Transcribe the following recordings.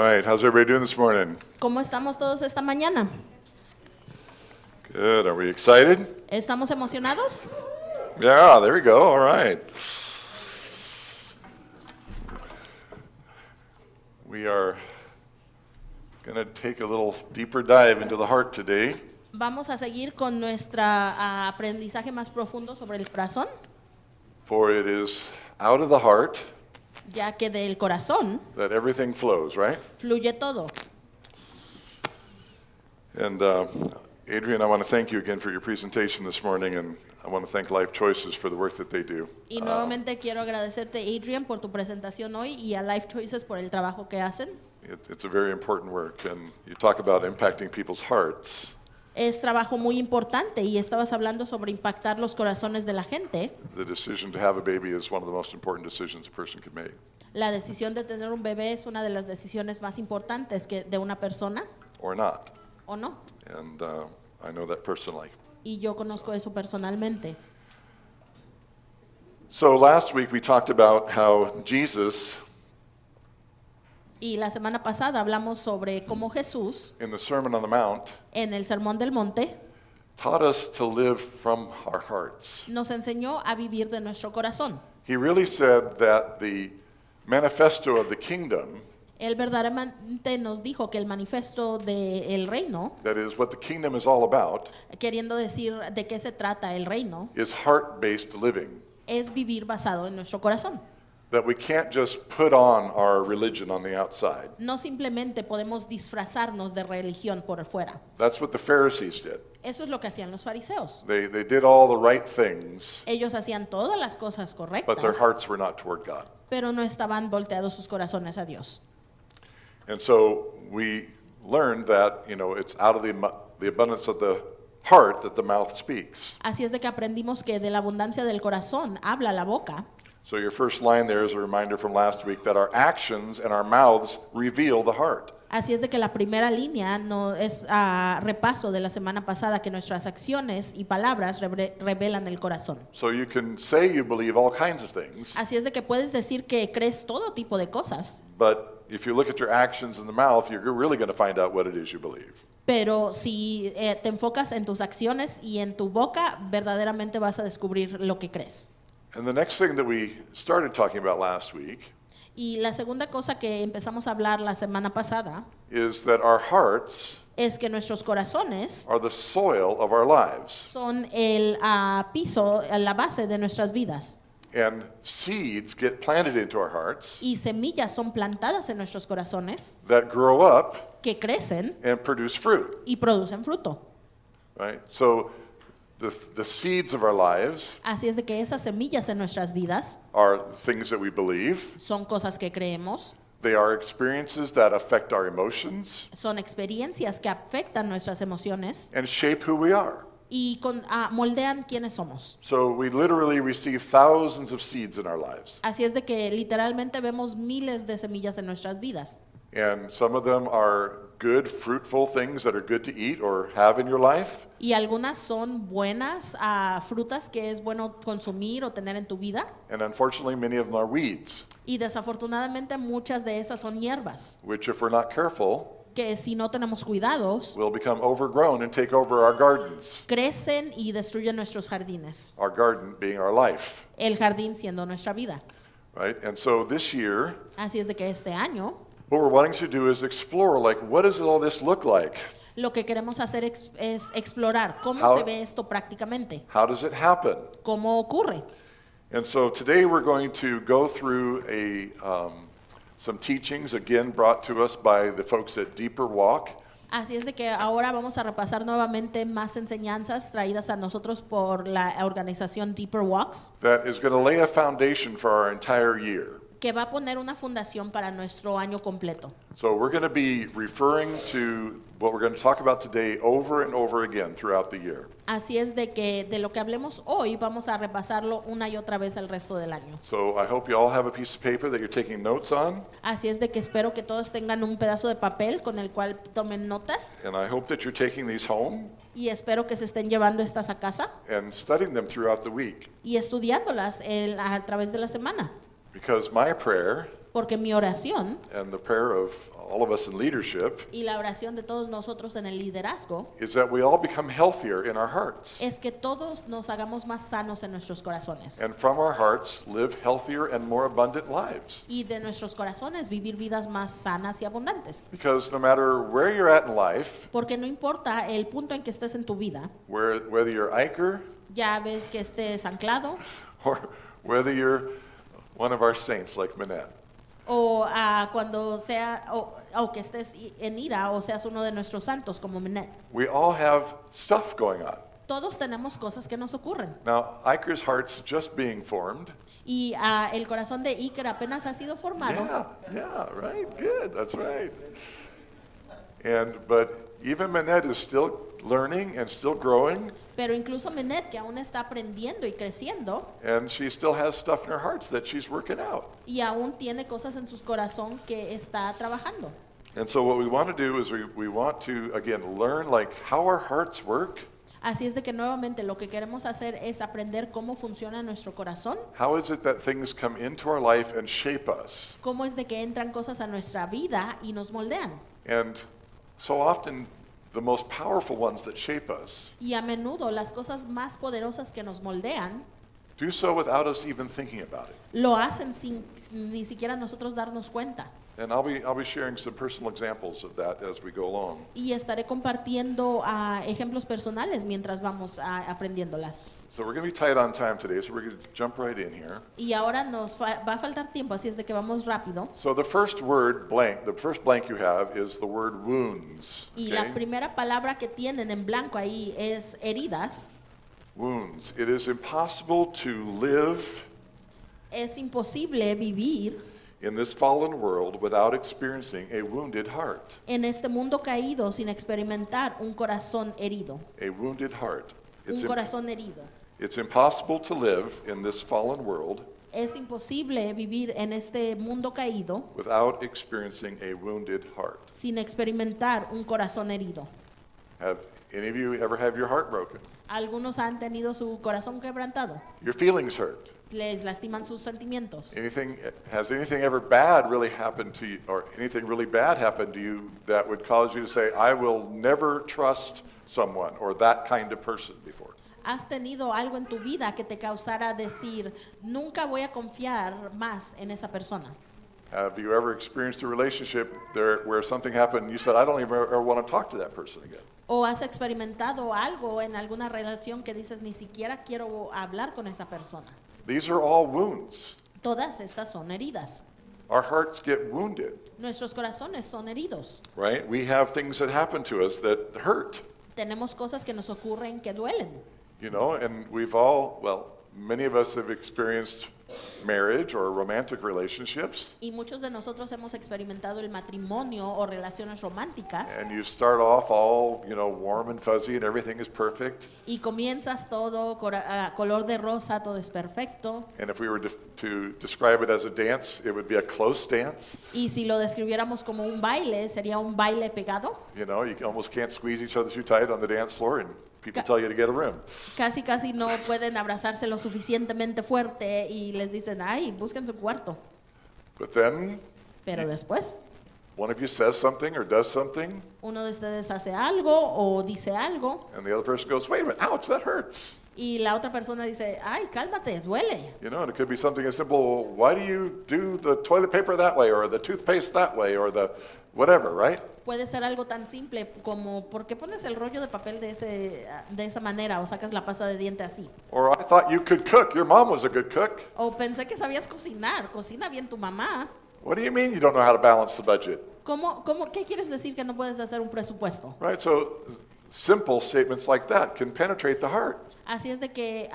right, how's everybody doing this morning? ¿Cómo estamos todos esta mañana? Good, are we excited? ¿Estamos emocionados? Yeah, there we go, all right. We are going to take a little deeper dive into the heart today. Vamos a seguir con nuestro aprendizaje más profundo sobre el corazón, For it is out of the heart ya que del corazón that everything flows, right? fluye todo. And Adrian, I want to thank you again for your presentation this morning, and I want to thank Life Choices for the work that they do. Y nuevamente quiero agradecerte, Adrian, por tu presentación hoy y a Life Choices por el trabajo que hacen. It's a very important work, and you talk about impacting people's hearts. Es trabajo muy importante y estabas hablando sobre impactar los corazones de la gente. The decision to have a baby is one of the most important decisions a person can make. La decisión de tener un bebé es una de las decisiones más importantes de una persona, Or not. ¿o no? And I know that personally. Y yo conozco eso personalmente. So last week we talked about how Jesus, Y la semana pasada hablamos sobre cómo Jesús, in the Sermon on the Mount, en el Sermón del Monte, taught us to live from our hearts. nos enseñó a vivir de nuestro corazón. He really said that the manifesto of the kingdom, Él verdaderamente nos dijo que el manifiesto del reino, that is what the kingdom is all about, queriendo decir de qué se trata el reino, is heart-based living. es vivir basado en nuestro corazón. That we can't just put on our religion on the outside. No simplemente podemos disfrazarnos de religión por fuera. That's what the Pharisees did. Eso es lo que hacían los fariseos. They did all the right things, Ellos hacían todas las cosas but their correctas, hearts were not toward God. pero no estaban volteados sus corazones a Dios. And so we learned that, it's out of the abundance of the heart that the mouth speaks. Así es de que aprendimos que de la abundancia del corazón habla la boca. So your first line there is a reminder from last week that our actions and our mouths reveal the heart. Así es de que la primera línea no es repaso de la semana pasada, que nuestras acciones y palabras revelan el corazón. So you can say you believe all kinds of things, Así es de que puedes decir que crees todo tipo de cosas, but if you look at your actions in the mouth, you're really going to find out what it is you believe. pero si te enfocas en tus acciones y en tu boca, verdaderamente vas a descubrir lo que crees. And the next thing that we started talking about last week Y la segunda cosa que empezamos a hablar la semana pasada is that our hearts es que nuestros corazones are the soil of our lives. son el piso, la base de nuestras vidas. And seeds get planted into our hearts Y semillas son plantadas en nuestros corazones that grow up que crecen and produce fruit, y producen fruto. right? So the seeds of our lives Así es de que esas semillas en nuestras vidas are things that we believe. son cosas que creemos, They are experiences that affect our emotions son experiencias que afectan nuestras emociones and shape who we are. y moldean quiénes somos. So we literally receive thousands of seeds in our lives. Así es de que literalmente vemos miles de semillas en nuestras vidas. And some of them are good, fruitful things that are good to eat or have in your life. Y algunas son buenas frutas que es bueno consumir o tener en tu vida. And unfortunately, many of them are weeds, Y desafortunadamente muchas de esas son hierbas, which if we're not careful, que si no tenemos cuidados, will become overgrown and take over our gardens. crecen y destruyen nuestros jardines. Our garden being our life, El jardín siendo nuestra vida. right? And so this year, Así es de que este año what we're wanting to do is explore, like, what does all this look like? lo que queremos hacer es explorar cómo How- se ve esto prácticamente, How does it happen? cómo ocurre. And so today we're going to go through some teachings, again brought to us by the folks at Deeper Walk. Así es de que ahora vamos a repasar nuevamente más enseñanzas traídas a nosotros por la organización Deeper Walks, That is going to lay a foundation for our entire year. que va a poner una fundación para nuestro año completo. So we're going to be referring to what we're going to talk about today over and over again throughout the year. Así es de que de lo que hablemos hoy vamos a repasarlo una y otra vez el resto del año. So I hope you all have a piece of paper that you're taking notes on, Así es de que espero que todos tengan un pedazo de papel con el cual tomen notas and I hope that you're taking these home y espero que se estén llevando estas a casa and studying them throughout the week. y estudiándolas a través de la semana. Because my prayer Porque mi oración and the prayer of all of us in leadership y la oración de todos nosotros en el liderazgo is that we all become healthier in our hearts. es que todos nos hagamos más sanos en nuestros corazones. And from our hearts, live healthier and more abundant lives. Y de nuestros corazones vivir vidas más sanas y abundantes. Because no matter where you're at in life, Porque no importa el punto en que estés en tu vida, whether you're anchor ya ves que estés anclado or whether you're one of our saints like Minette, o cuando sea o que estés en ira o seas uno de nuestros santos como Menet. we all have stuff going on. Todos tenemos cosas que nos ocurren. Now, Iker's heart's just being formed. Y el corazón de Iker apenas ha sido formado. Yeah, right, good, that's right. But even Minette is still learning and still growing, Pero incluso Menet, que aún está aprendiendo y creciendo, and she still has stuff in her hearts that she's working out. y aún tiene cosas en su corazón que está trabajando. And so what we want to do is we want to, again, learn like how our hearts work. Así es de que nuevamente lo que queremos hacer es aprender cómo funciona nuestro corazón, How is it that things come into our life and shape us? cómo es de que entran cosas a nuestra vida y nos moldean. And so often, the most powerful ones that shape us Y a menudo las cosas más poderosas que nos moldean do so without us even thinking about it. lo hacen sin ni siquiera nosotros darnos cuenta. And I'll be sharing some personal examples of that as we go along. Y estaré compartiendo ejemplos personales mientras vamos aprendiéndolas. So we're going to be tight on time today, so we're going to jump right in here. Y ahora nos va a faltar tiempo, así es de que vamos rápido. So the first word blank, the first blank you have is the word wounds. Y Okay? la primera palabra que tienen en blanco ahí es heridas. Wounds. It is impossible to live Es imposible vivir in this fallen world without experiencing a wounded heart. en este mundo caído sin experimentar un corazón herido. A wounded heart. Un corazón herido. It's impossible to live in this fallen world Es imposible vivir en este mundo caído without experiencing a wounded heart. sin experimentar un corazón herido. Have any of you ever have your heart broken? Algunos han tenido su corazón quebrantado. Your feelings hurt? Les lastiman sus sentimientos. Has anything ever bad really happened to you, or anything really bad happened to you that would cause you to say, I will never trust someone or that kind of person before? ¿Has tenido algo en tu vida que te causara decir, nunca voy a confiar más en esa persona? Have you ever experienced a relationship there where something happened and you said, I don't even ever want to talk to that person again? ¿O has experimentado algo en alguna relación que dices, ni siquiera quiero hablar con esa persona? These are all wounds. Todas estas son heridas. Our hearts get wounded, Nuestros corazones son heridos. right? We have things that happen to us that hurt, Tenemos cosas que nos ocurren que duelen. you know, and we've all, well, many of us have experienced marriage or romantic relationships, Y muchos de nosotros hemos experimentado el matrimonio o relaciones románticas. and you start off all, you know, warm and fuzzy and everything is perfect. Y comienzas todo color de rosa, todo es perfecto. And if we were to describe it as a dance, it would be a close dance. Y si lo describiéramos como un baile, sería un baile pegado. You know, you almost can't squeeze each other too tight on the dance floor, and people tell you to get a room. Casi no pueden abrazarse lo suficientemente fuerte y les dicen, ay, busquen su cuarto. But then Pero después, one of you says something or does something, uno de ustedes hace algo o dice algo and the other person goes, wait a minute, ouch, that hurts. y la otra persona dice, ay, cálmate, duele. You know, and it could be something as simple, well, why do you do the toilet paper that way, or the toothpaste that way, or the whatever, right? Puede ser algo tan simple como, ¿por qué pones el rollo de papel de esa manera o sacas la pasta de diente así? Or I thought you could cook. Your mom was a good cook. O pensé que sabías cocinar, cocina bien tu mamá. What do you mean you don't know how to balance the budget? ¿Qué quieres decir que no puedes hacer un presupuesto? Right? So simple statements like that can penetrate the heart. Así es de que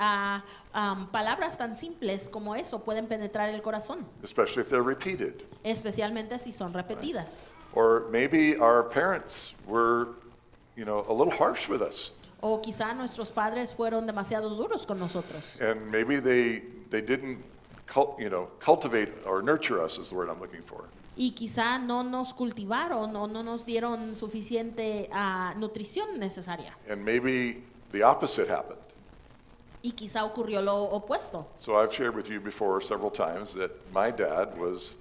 palabras tan simples como eso pueden penetrar el corazón, Especially if they're repeated. especialmente si son repetidas. Or maybe our parents were, you know, a little harsh with us. O quizá nuestros padres fueron demasiado duros con nosotros. And maybe they didn't cultivate or nurture us is the word I'm looking for. Y quizá no nos cultivaron o no nos dieron suficiente nutrición necesaria. And maybe the opposite happened. Y quizá ocurrió lo opuesto. So I've shared with you before several times that my dad was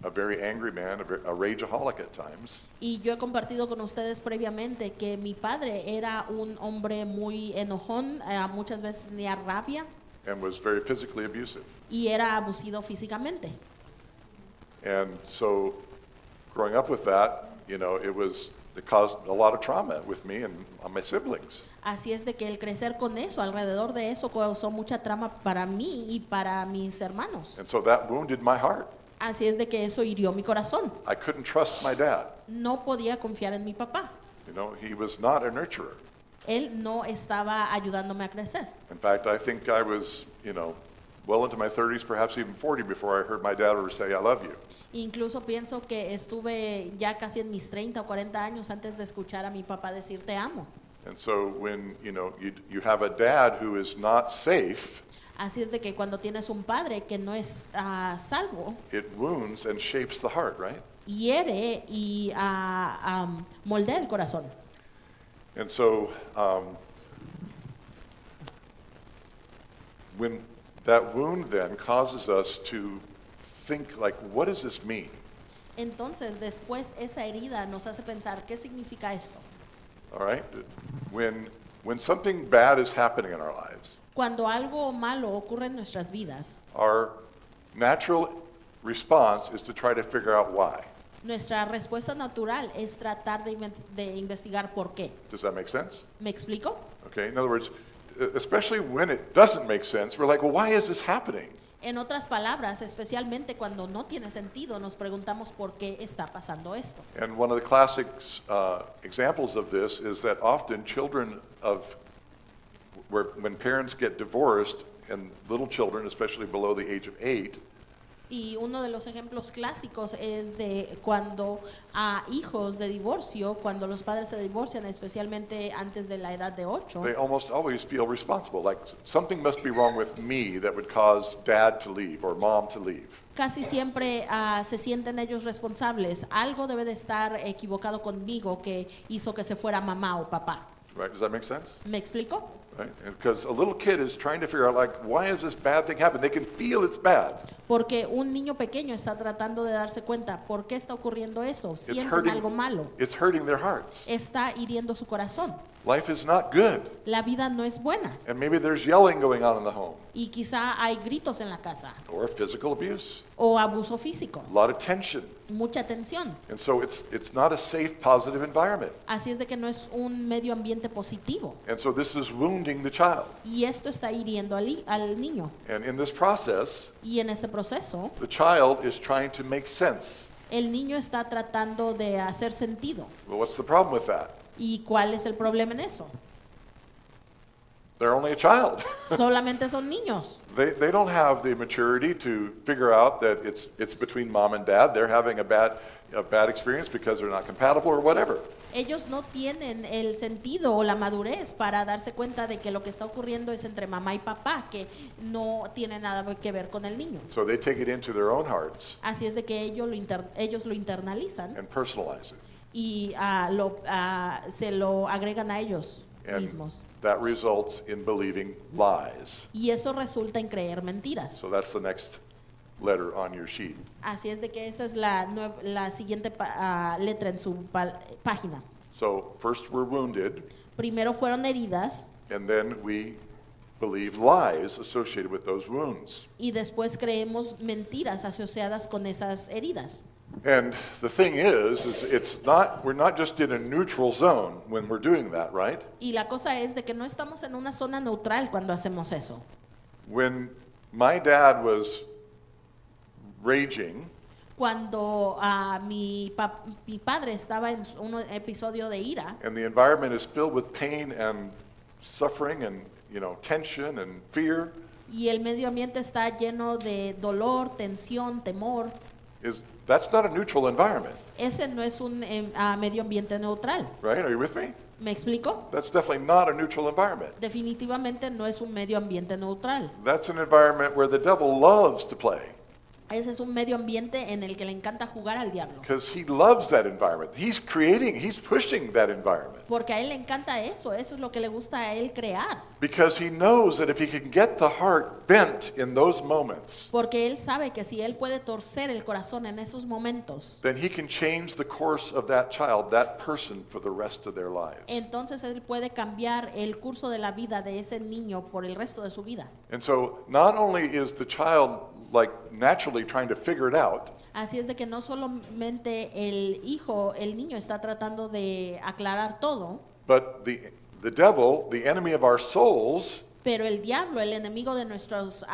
a very angry man, a rageaholic at times. Y yo he compartido con ustedes previamente que mi padre era un hombre muy enojón, muchas veces tenía rabia And was very physically abusive. y era abusivo físicamente. And so growing up with that, it caused a lot of trauma with me and my siblings. Así es de que el crecer con eso, alrededor de eso, causó mucha trama para mí y para mis hermanos. And so that wounded my heart. Así es de que eso hirió mi corazón. I couldn't trust my dad. No podía confiar en mi papá. He was not a nurturer. Él no estaba ayudándome a crecer. In fact, I think I was, well into my 30s, perhaps even 40, before I heard my dad ever say, I love you. Incluso pienso que estuve ya casi en mis 30 o 40 años antes de escuchar a mi papá decir te amo. And so when, you have a dad who is not safe, Así es de que cuando tienes un padre que no es salvo, it wounds and shapes the heart, right? hiere y moldea el corazón. And so when that wound then causes us to think, like, what does this mean? Entonces después esa herida nos hace pensar ¿qué significa esto? All right? When something bad is happening in our lives, Cuando algo malo ocurre en nuestras vidas, our natural response is to try to figure out why. nuestra respuesta natural es tratar de investigar por qué. Does that make sense? ¿Me explico? Okay, in other words, especially when it doesn't make sense, we're like, well, why is this happening? En otras palabras, especialmente cuando no tiene sentido, nos preguntamos por qué está pasando esto. And one of the classic examples of this is that often children when parents get divorced, and little children, especially below the age of 8, Y uno de los ejemplos clásicos es de cuando hijos de divorcio, cuando los padres se divorcian, especialmente antes de la edad de 8, they almost always feel responsible, like something must be wrong with me that would cause dad to leave or mom to leave. casi siempre se sienten ellos responsables. Algo debe de estar equivocado conmigo que hizo que se fuera mamá o papá. Right? Does that make sense? ¿Me explico? Right? Because a little kid is trying to figure out, like, why is this bad thing happening? They can feel it's bad. Porque un niño pequeño está tratando de darse cuenta por qué está ocurriendo eso. Sienten algo malo. It's hurting their hearts. Está hiriendo su corazón. Life is not good. La vida no es buena. And maybe there's yelling going on in the home, Y quizá hay gritos en la casa or physical abuse, o abuso físico, a lot of tension. mucha tensión. And so it's not a safe, positive environment. Así es de que no es un medio ambiente positivo. And so this is wounding the child. Y esto está hiriendo al niño. And in this process, Y en este proceso, the child is trying to make sense. el niño está tratando de hacer sentido. Well, what's the problem with that? ¿Y cuál es el problema en eso? They're only a child. Solamente son niños. They don't have the maturity to figure out that it's between mom and dad. They're having a bad experience because they're not compatible or whatever. Ellos no tienen el sentido o la madurez para darse cuenta de que lo que está ocurriendo es entre mamá y papá, que no tiene nada que ver con el niño. So they take it into their own hearts Así es de que ellos lo internalizan and personalize it. y se lo agregan a ellos And mismos. that results in believing lies. Y eso resulta en creer mentiras. So that's the next letter on your sheet. Así es de que esa es la siguiente letra en su página. So first we're wounded, Primero fueron heridas and then we believe lies associated with those wounds. y después creemos mentiras asociadas con esas heridas. And the thing is we're not just in a neutral zone when we're doing that, right? Y la cosa es de que no estamos en una zona neutral cuando hacemos eso. When my dad was raging, Cuando mi padre estaba en un episodio de ira and the environment is filled with pain and suffering and, tension and fear, y el medio ambiente está lleno de dolor, tensión, temor, that's not a neutral environment, ese no es un medio ambiente neutral. right? Are you with me? ¿Me explico? That's definitely not a neutral environment. Definitivamente no es un medio ambiente neutral. That's an environment where the devil loves to play. Ese es un medio ambiente en el que le encanta jugar al diablo. Because he loves that environment. He's pushing that environment. Porque a él le encanta eso es lo que le gusta a él crear. Because he knows that if he can get the heart bent in those moments, Porque él sabe que si él puede torcer el corazón en esos momentos, then he can change the course of that child, that person, for the rest of their lives. entonces él puede cambiar el curso de la vida de ese niño por el resto de su vida. And so not only is the child like naturally trying to figure it out, Así es de que no solamente el niño está tratando de aclarar todo, but the devil, the enemy of our souls, pero el diablo, el enemigo de nuestras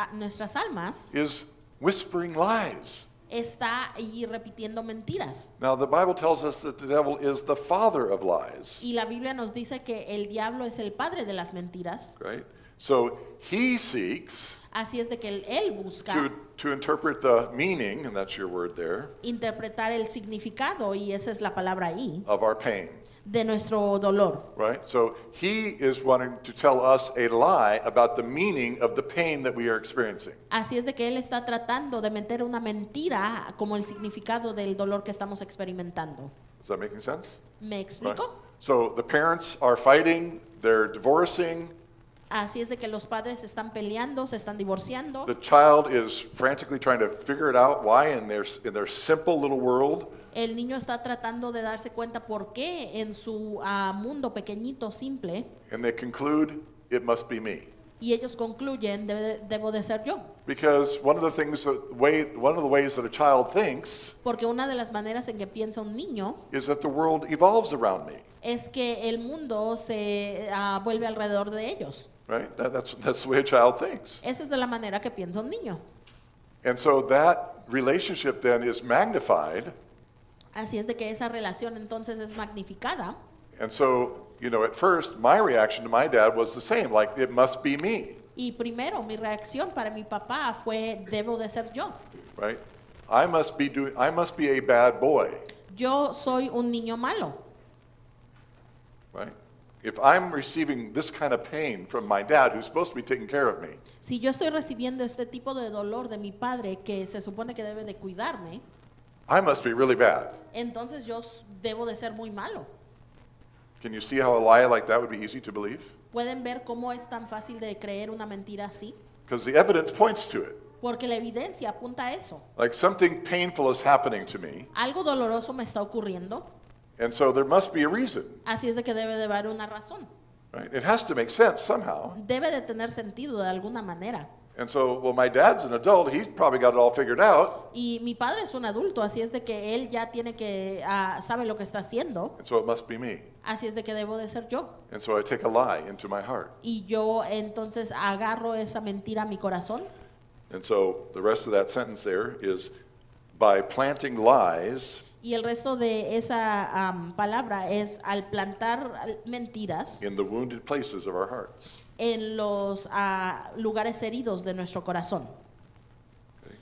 almas, is whispering lies. está ahí repitiendo mentiras. Now the Bible tells us that the devil is the father of lies, Y la Biblia nos dice que el diablo es el padre de las mentiras. right? So he seeks Así es de que él busca to interpret the meaning, and that's your word there, interpretar el significado, y esa es la palabra ahí, of our pain, de nuestro dolor. right? So he is wanting to tell us a lie about the meaning of the pain that we are experiencing. Así es de que él está tratando de meter una mentira como el significado del dolor que estamos experimentando. Is that making sense? ¿Me Right. explico? So the parents are fighting, they're divorcing, Así es de que los padres están peleando, se están divorciando. the child is frantically trying to figure it out why in their simple little world. El niño está tratando de darse cuenta por qué en su mundo pequeñito, simple, And they conclude, it must be me. y ellos concluyen, debo de ser yo. Because one of the ways that a child thinks Porque una de las maneras en que piensa un niño is that the world evolves around me, es que el mundo se vuelve alrededor de ellos. right? That's the way a child thinks. Esa es de la manera que piensa un niño. And so that relationship then is magnified. Así es de que esa relación entonces es magnificada. And so, at first, my reaction to my dad was the same, like, it must be me, Y primero mi reacción para mi papá fue, debo de ser yo. right? I must be a bad boy, Yo soy un niño malo. right? If I'm receiving this kind of pain from my dad, who's supposed to be taking care of me, Si yo estoy recibiendo este tipo de dolor de mi padre que se supone que debe de cuidarme, I must be really bad. entonces yo debo de ser muy malo. Can you see how a lie like that would be easy to believe? ¿Pueden ver cómo es tan fácil de creer una mentira así? Because the evidence points to it. Porque la evidencia apunta a eso. Like something painful is happening to me, Algo doloroso me está ocurriendo, and so there must be a reason, así es de que debe de haber una razón. right? It has to make sense somehow. Debe de tener sentido de alguna manera. And so, well, my dad's an adult, he's probably got it all figured out, Y mi padre es un adulto, así es de que él ya sabe lo que está haciendo, and so it must be me. así es de que debo de ser yo. And so I take a lie into my heart. Y yo entonces agarro esa mentira a mi corazón. And so the rest of that sentence there is, by planting lies Y el resto de esa palabra es al plantar mentiras in the wounded places of our hearts. en los lugares heridos de nuestro corazón. Okay?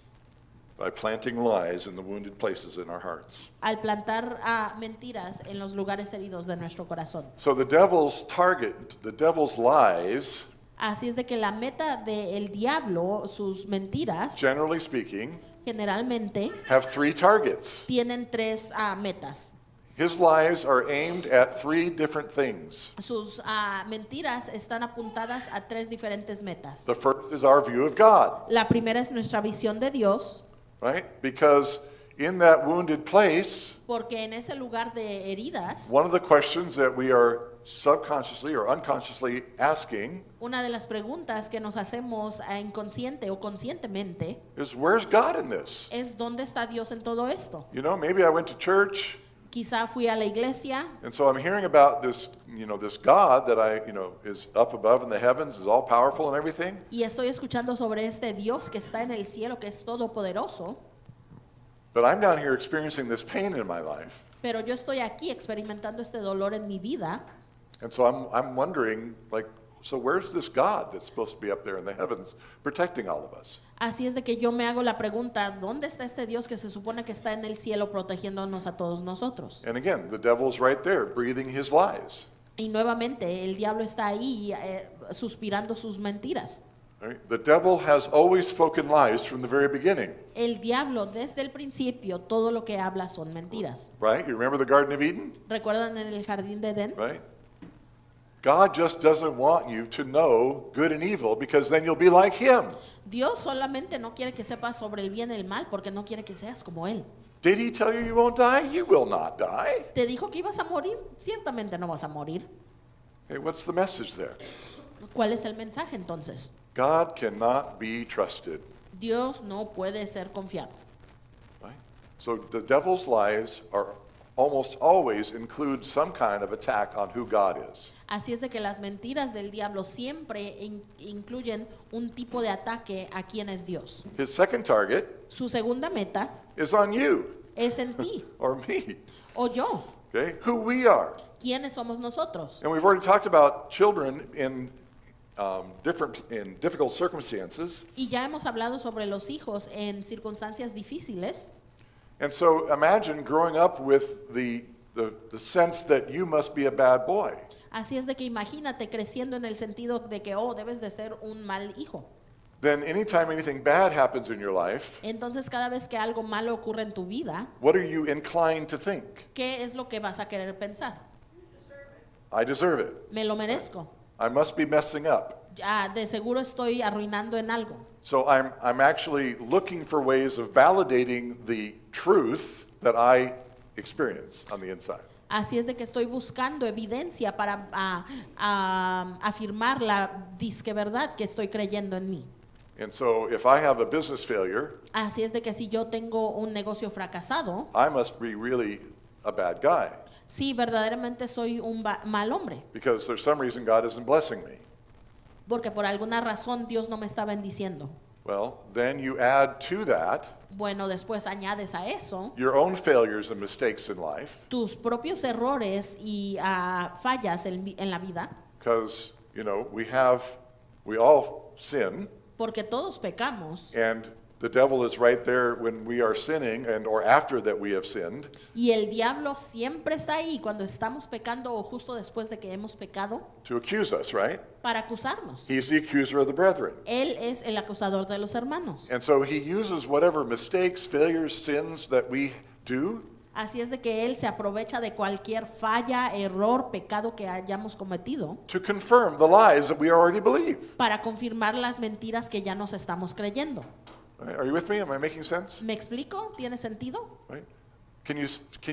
By planting lies in the wounded places in our hearts. Al plantar mentiras en los lugares heridos de nuestro corazón. So the devil's target, the devil's lies, Así es de que la meta del diablo, sus mentiras, generally speaking, generalmente have three targets. tienen tres metas. His lies are aimed at three different things. Sus mentiras están apuntadas a tres diferentes metas. The first is our view of God, La primera es nuestra visión de Dios, right? Because in that wounded place, porque en ese lugar de heridas, one of the questions that we are subconsciously or unconsciously asking una de las preguntas que nos hacemos inconsciente o conscientemente is, where's God in this? es ¿dónde está Dios en todo esto? Maybe I went to church, Quizá fui a la iglesia and so I'm hearing about this, this God that is up above in the heavens, is all powerful and everything. y estoy escuchando sobre este Dios que está en el cielo, que es todopoderoso, But I'm down here experiencing this pain in my life. pero yo estoy aquí experimentando este dolor en mi vida. And so I'm wondering, so where's this God that's supposed to be up there in the heavens protecting all of us? Así es de que yo me hago la pregunta, ¿dónde está este Dios que se supone que está en el cielo protegiéndonos a todos nosotros? And again, the devil's right there breathing his lies. Y nuevamente el diablo está ahí suspirando sus mentiras. Right? The devil has always spoken lies from the very beginning. El diablo desde el principio todo lo que habla son mentiras. Right? You remember the Garden of Eden? ¿Recuerdan en el jardín de Edén? Right? God just doesn't want you to know good and evil because then you'll be like him. Dios solamente no quiere que sepas sobre el bien y el mal porque no quiere que seas como él. Did he tell you you won't die? You will not die. ¿Te dijo que ibas a morir? Ciertamente no vas a morir. Hey, what's the message there? ¿Cuál es el mensaje entonces? God cannot be trusted. Dios no puede ser confiado. Right? So the devil's lies are almost always include some kind of attack on who God is. Así es de que las mentiras del diablo siempre incluyen un tipo de ataque a quién es Dios. His second target Su segunda meta is on you es en ti or me. o yo. Okay? Who we are. ¿Quiénes somos nosotros? And we've already talked about children in difficult circumstances. Y ya hemos hablado sobre los hijos en circunstancias difíciles. And so imagine growing up with the sense that you must be a bad boy. Así es de que imagínate creciendo en el sentido de que, oh, debes de ser un mal hijo. Then anytime anything bad happens in your life, Entonces cada vez que algo malo ocurre en tu vida, what are you inclined to think? ¿qué es lo que vas a querer pensar? I deserve it. Me lo merezco. I must be messing up. Ya, de seguro estoy arruinando en algo. So I'm actually looking for ways of validating the truth that I experience on the inside. Así es de que estoy buscando evidencia para afirmar la disque verdad que estoy creyendo en mí. And so if I have a business failure, Así es de que si yo tengo un negocio fracasado, I must be really a bad guy sí, verdaderamente soy un mal hombre, because there's some reason God isn't blessing me. porque por alguna razón Dios no me está bendiciendo. Well, then you add to that Bueno, después añades a eso your own failures and mistakes in life tus propios errores y fallas en la vida, because, we all sin. porque todos pecamos And the devil is right there when we are sinning and or after that we have sinned. y el diablo siempre está ahí cuando estamos pecando o justo después de que hemos pecado To accuse us, right? para acusarnos. He's the accuser of the brethren. Él es el acusador de los hermanos. And so he uses whatever mistakes, failures, sins that we do Así es de que él se aprovecha de cualquier falla, error, pecado que hayamos cometido to confirm the lies that we already believe. para confirmar las mentiras que ya nos estamos creyendo. Right? Are you with me? Am I making sense? ¿Me explico? ¿Tiene sentido? Right? Can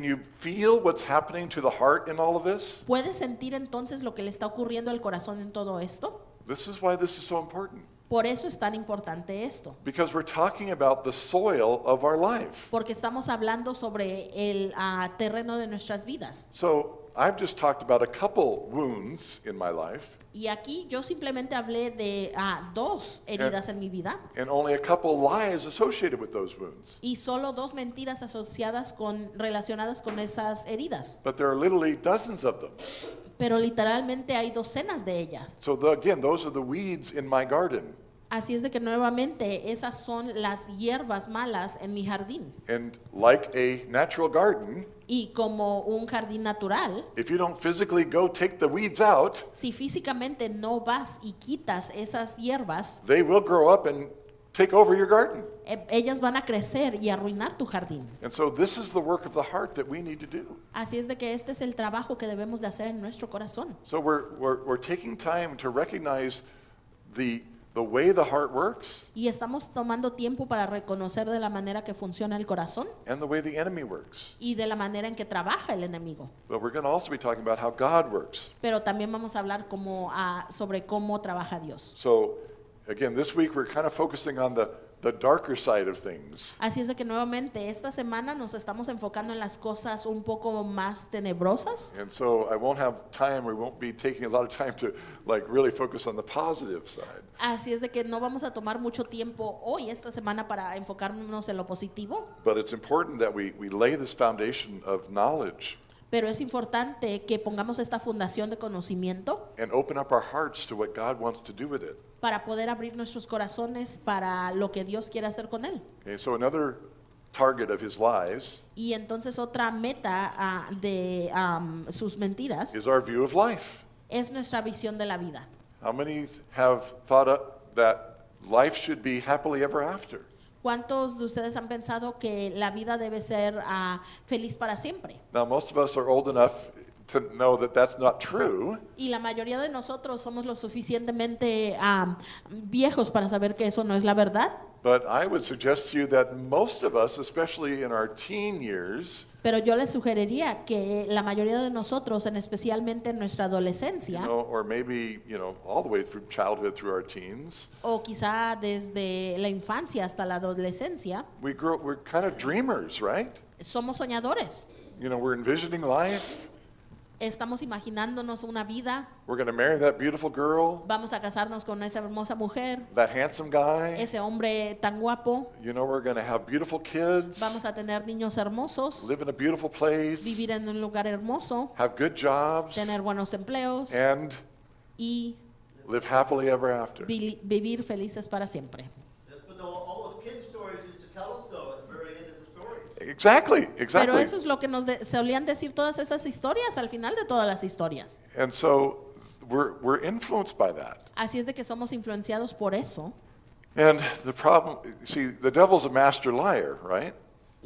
you feel what's happening to the heart in all of this? ¿Puedes sentir entonces lo que le está ocurriendo al corazón en todo esto? This is why this is so important. Por eso es tan importante esto. Because we're talking about the soil of our life. Porque estamos hablando sobre el terreno de nuestras vidas. So I've just talked about a couple wounds in my life Y aquí yo simplemente hablé de dos heridas en mi vida and only a couple lies associated with those wounds. y solo dos mentiras relacionadas con esas heridas. But there are literally dozens of them. Pero literalmente hay docenas de ellas. So again, those are the weeds in my garden. Así es de que nuevamente esas son las hierbas malas en mi jardín. And like a natural garden, Y como un jardín natural, if you don't physically go take the weeds out, si físicamente no vas y quitas esas hierbas, they will grow up and take over your garden. ellas van a crecer y arruinar tu jardín. And so this is the work of the heart that we need to do. Así es de que este es el trabajo que debemos de hacer en nuestro corazón. So we're taking time to recognize the way the heart works Y estamos tomando tiempo para reconocer de la manera que funciona el corazón and the way the enemy works. y de la manera en que trabaja el enemigo. But we're going to also be talking about how God works. Pero también vamos a hablar sobre cómo trabaja Dios. So again, this week we're kind of focusing on the darker side of things. Así es de que nuevamente esta semana nos estamos enfocando en las cosas un poco más tenebrosas. And so I won't have time, we won't be taking a lot of time to really focus on the positive side. Así es de que no vamos a tomar mucho tiempo hoy, esta semana, para enfocarnos en lo positivo. But it's important that we lay this foundation of knowledge Pero es importante que pongamos esta fundación de conocimiento and open up our hearts to what God wants to do with it. para poder abrir nuestros corazones para lo que Dios quiere hacer con él. Okay, so another target of his lies Y entonces otra meta de sus mentiras is our view of life. es nuestra visión de la vida. How many have thought that life should be happily ever after? ¿Cuántos de ustedes han pensado que la vida debe ser feliz para siempre? Now, most of us are old enough to know that that's not true. Y la mayoría de nosotros somos lo suficientemente viejos para saber que eso no es la verdad. But I would suggest to you that most of us, especially in our teen years, Pero yo les sugeriría que la mayoría de nosotros, especialmente en nuestra adolescencia, or maybe, all the way through childhood through our teens, o quizá desde la infancia hasta la adolescencia, we're kind of dreamers, right? somos soñadores. We're envisioning life. Estamos imaginándonos una vida. We're going to marry that beautiful girl, Vamos a casarnos con esa hermosa mujer, that handsome guy. ese hombre tan guapo. We're going to have beautiful kids, Vamos a tener niños hermosos, live in a beautiful place, vivir en un lugar hermoso, have good jobs, tener buenos empleos and y live happily ever after. vivir felices para siempre. But all those kids' stories used to tell us, though, at the very end of the story. Exactly. Pero eso es lo que nos solían decir todas esas historias al final de todas las historias. And so we're influenced by that. Así es de que somos influenciados por eso. And the problem, see, the devil's a master liar, right?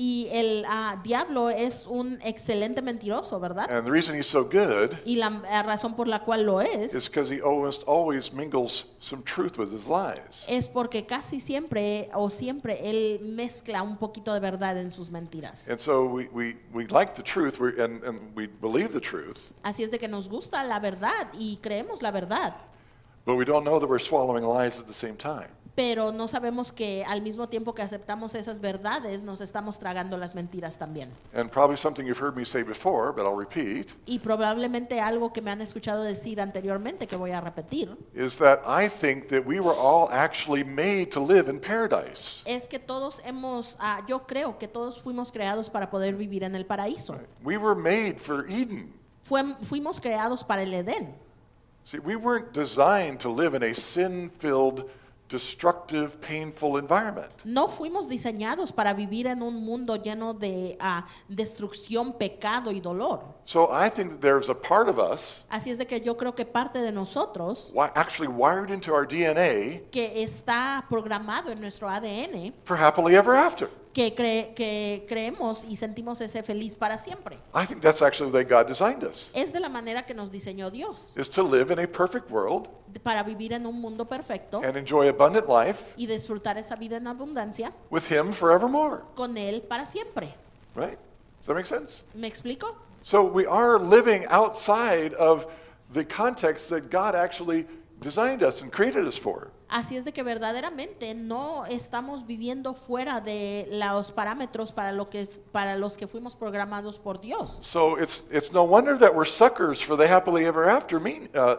Y el diablo es un excelente mentiroso, ¿verdad? And the reason he's so good Y la razón por la cual lo is because he always mingles some truth with his lies. es porque casi siempre o siempre él mezcla un poquito de verdad en sus mentiras. And so we like the truth and we believe the truth, Así es de que nos gusta la verdad y creemos la verdad, but we don't know that we're swallowing lies at the same time. pero no sabemos que al mismo tiempo que aceptamos esas verdades nos estamos tragando las mentiras también. And probably something you've heard me say before, but I'll repeat, Y probablemente algo que me han escuchado decir anteriormente que voy a repetir is that I think that we were all actually made to live in paradise. es que todos yo creo que todos fuimos creados para poder vivir en el paraíso. We were made for Eden. Fuimos creados para el Edén. See, we weren't designed to live in a sin-filled, destructive, painful environment. No fuimos diseñados para vivir en un mundo lleno de destrucción, pecado y dolor. So I think that there's a part of us Así es de que yo creo que parte de nosotros actually wired into our DNA que está programado en nuestro ADN for happily ever after. que creemos y sentimos ese feliz para siempre. I think that's actually the way God designed us, Es de la manera que nos diseñó Dios, is to live in a perfect world para vivir en un mundo perfecto and enjoy abundant life y disfrutar esa vida en abundancia with Him forevermore, con Él para siempre. right? Does that make sense? ¿Me explico? So we are living outside of the context that God actually designed us and created us for. Así es de que verdaderamente no estamos viviendo fuera de los parámetros para los que fuimos programados por Dios. So it's no wonder that we're suckers for the happily ever after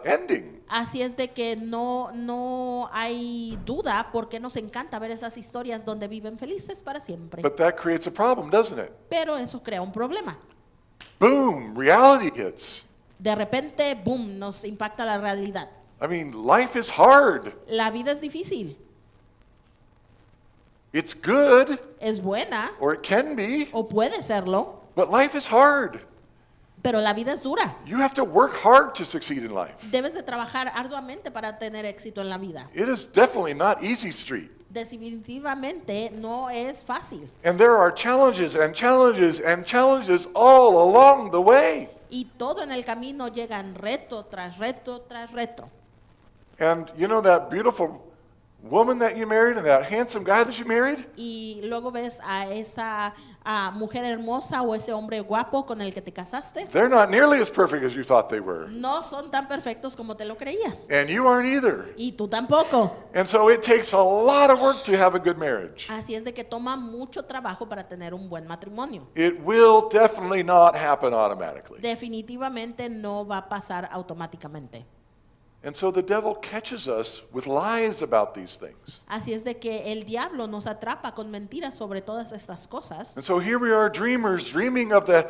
ending. Así es de que no hay duda porque nos encanta ver esas historias donde viven felices para siempre. But that creates a problem, doesn't it? Pero eso crea un problema. Boom, reality hits. De repente, boom, nos impacta la realidad. I mean, life is hard. La vida es difícil, It's good, es buena or it can be, o puede serlo, but life is hard. pero la vida es dura. You have to work hard to succeed in life. Debes de trabajar arduamente para tener éxito en la vida. It is definitely not easy street. Definitivamente no es fácil. And there are challenges and challenges and challenges all along the way. Y todo en el camino llegan reto tras reto tras reto. And you know that beautiful woman that you married and that handsome guy that you married? Y luego ves a esa mujer hermosa o ese hombre guapo con el que te casaste. They're not nearly as perfect as you thought they were. No son tan perfectos como te lo creías. And you aren't either. Y tú tampoco. And so it takes a lot of work to have a good marriage. Así es de que toma mucho trabajo para tener un buen matrimonio. It will definitely not happen automatically. Definitivamente no va a pasar automáticamente. And so the devil catches us with lies about these things. Así es de que el diablo nos atrapa con mentiras sobre todas estas cosas. And so here we are dreamers, dreaming of the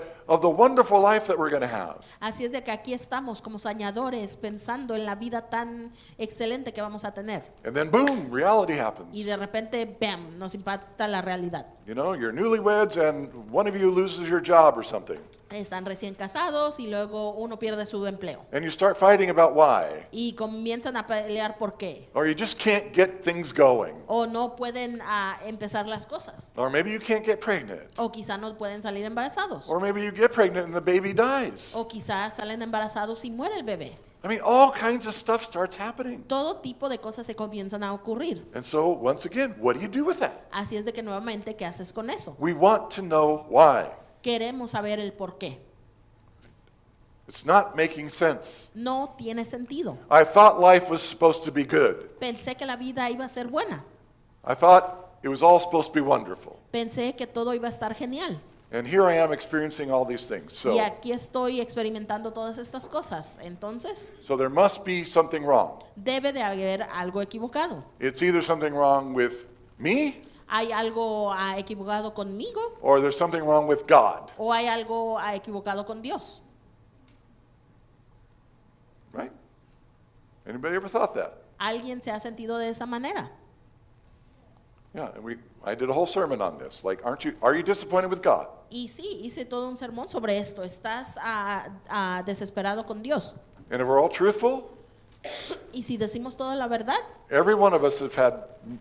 wonderful life that we're going to have. Así es de que aquí estamos como soñadores pensando en la vida tan excelente que vamos a tener. And then boom, reality Y happens. de repente, ¡bam!, nos impacta la realidad. You know, you're newlyweds and one of you loses your job or something. Están recién casados y luego uno pierde su empleo. And you start fighting about why. Y comienzan a pelear por qué. Or you just can't get things going. O no pueden empezar las cosas. Or maybe you can't get pregnant. O quizá no pueden salir embarazados. Or maybe you get pregnant and the baby dies. O quizá salen embarazados y muere el bebé. I mean, all kinds of stuff starts happening. Todo tipo de cosas se comienzan a ocurrir. And so, once again, what do you do with that? Así es de que nuevamente, ¿qué haces con eso? We want to know why. Queremos saber el por qué. It's not making sense. No tiene sentido. I thought life was supposed to be good. Pensé que la vida iba a ser buena. I thought it was all supposed to be wonderful. Pensé que todo iba a estar genial. And here I am experiencing all these things. Y So aquí estoy experimentando todas estas cosas. Entonces, there must be something wrong. debe de haber algo equivocado. It's either something wrong with me ¿Hay algo equivocado conmigo or there's something wrong with God, o hay algo equivocado con Dios? right? Anybody ever thought that? ¿Alguien se ha sentido de esa manera? Yeah, and I did a whole sermon on this. Like, are you disappointed with God? Y sí, hice todo un sermón sobre esto. ¿Estás desesperado con Dios? And if we're all truthful, Y si decimos toda la verdad, every one of us have had